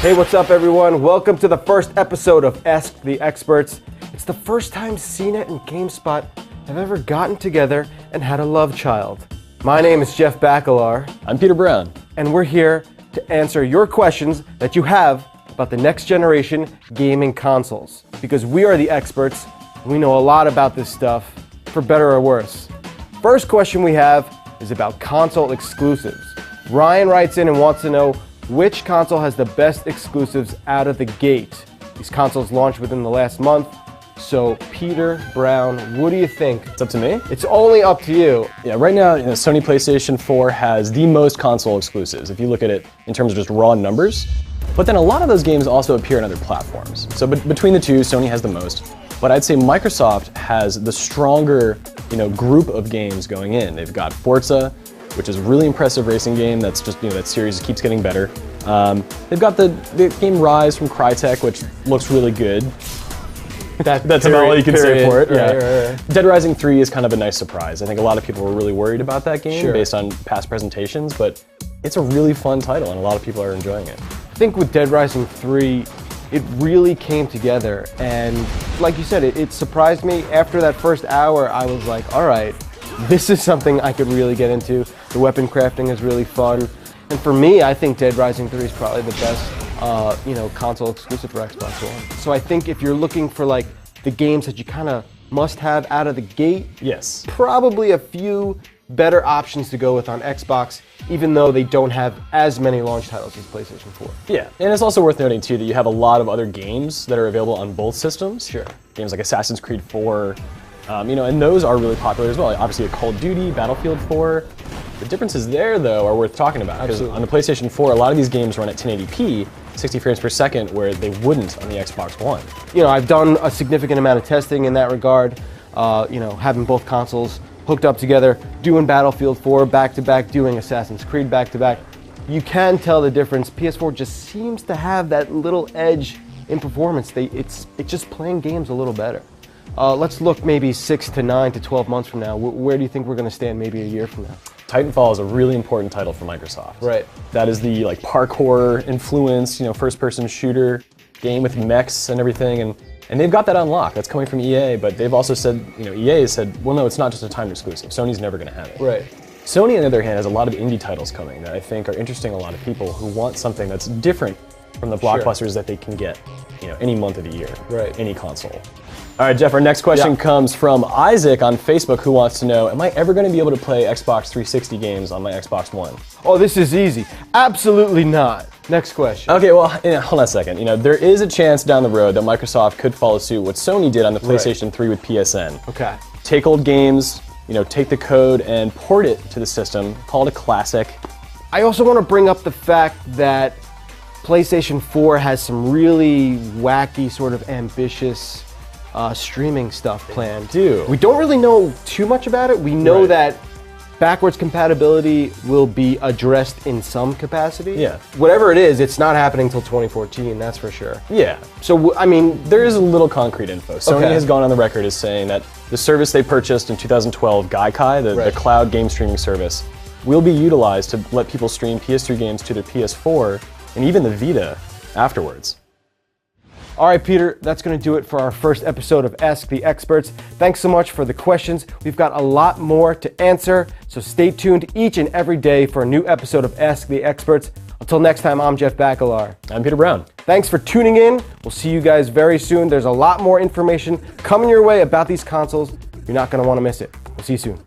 Hey, what's up everyone? Welcome to the first episode of Ask the Experts. It's the first time CNET and GameSpot have ever gotten together and had a love child. My name is Jeff Bacalar. I'm Peter Brown. And we're here to answer your questions that you have about the next generation gaming consoles. Because we are the experts, and we know a lot about this stuff, for better or worse. First question we have is about console exclusives. Ryan writes in and wants to know which console has the best exclusives out of the gate. These consoles launched within the last month. So Peter Brown, what do you think? It's up to me? It's only up to you. Yeah, right now, Sony PlayStation 4 has the most console exclusives, if you look at it in terms of just raw numbers. But then a lot of those games also appear on other platforms. So between the two, Sony has the most. But I'd say Microsoft has the stronger, group of games going in. They've got Forza, which is a really impressive racing game that's just, that series keeps getting better. They've got the game Rise from Crytek, which looks really good. That's about all you can say for it. Right. Dead Rising 3 is kind of a nice surprise. I think a lot of people were really worried about that game based on past presentations, but it's a really fun title and a lot of people are enjoying it. I think with Dead Rising 3, it really came together, and like you said, it surprised me. After that first hour, I was like, all right, this is something I could really get into. The weapon crafting is really fun. And for me, I think Dead Rising 3 is probably the best, console exclusive for Xbox One. So I think if you're looking for like the games that you kind of must have out of the gate, yes, probably a few better options to go with on Xbox, even though they don't have as many launch titles as PlayStation 4. Yeah, and it's also worth noting too that you have a lot of other games that are available on both systems. Sure. Games like Assassin's Creed 4, and those are really popular as well. Obviously, Call of Duty, Battlefield 4. The differences there, though, are worth talking about. Because on the PlayStation 4, a lot of these games run at 1080p, 60 frames per second, where they wouldn't on the Xbox One. I've done a significant amount of testing in that regard. Having both consoles hooked up together, doing Battlefield 4 back-to-back, doing Assassin's Creed back-to-back. You can tell the difference. PS4 just seems to have that little edge in performance. It's just playing games a little better. Let's look maybe 6 to 9 to 12 months from now. Where do you think we're going to stand maybe a year from now? Titanfall is a really important title for Microsoft. Right. That is the parkour influence, first-person shooter game with mechs and everything, and they've got that unlocked. That's coming from EA, but they've also said, EA has said, well, no, it's not just a timed exclusive. Sony's never going to have it. Right. Sony, on the other hand, has a lot of indie titles coming that I think are interesting to a lot of people who want something that's different from the blockbusters that they can get, any month of the year, any console. All right, Jeff, our next question comes from Isaac on Facebook, who wants to know, am I ever going to be able to play Xbox 360 games on my Xbox One? Oh, this is easy. Absolutely not. Next question. Okay, well, hold on a second. There is a chance down the road that Microsoft could follow suit what Sony did on the PlayStation 3 with PSN. Okay. Take old games, take the code and port it to the system, call it a classic. I also want to bring up the fact that PlayStation 4 has some really wacky, sort of ambitious streaming stuff planned. We don't really know too much about it. We know that backwards compatibility will be addressed in some capacity. Yeah. Whatever it is, it's not happening until 2014, that's for sure. Yeah. So, there is a little concrete info. Sony has gone on the record as saying that the service they purchased in 2012, Gaikai, the cloud game streaming service, will be utilized to let people stream PS3 games to their PS4 and even the Vita afterwards. All right, Peter, that's going to do it for our first episode of Ask the Experts. Thanks so much for the questions. We've got a lot more to answer, so stay tuned each and every day for a new episode of Ask the Experts. Until next time, I'm Jeff Bacalar. I'm Peter Brown. Thanks for tuning in. We'll see you guys very soon. There's a lot more information coming your way about these consoles. You're not going to want to miss it. We'll see you soon.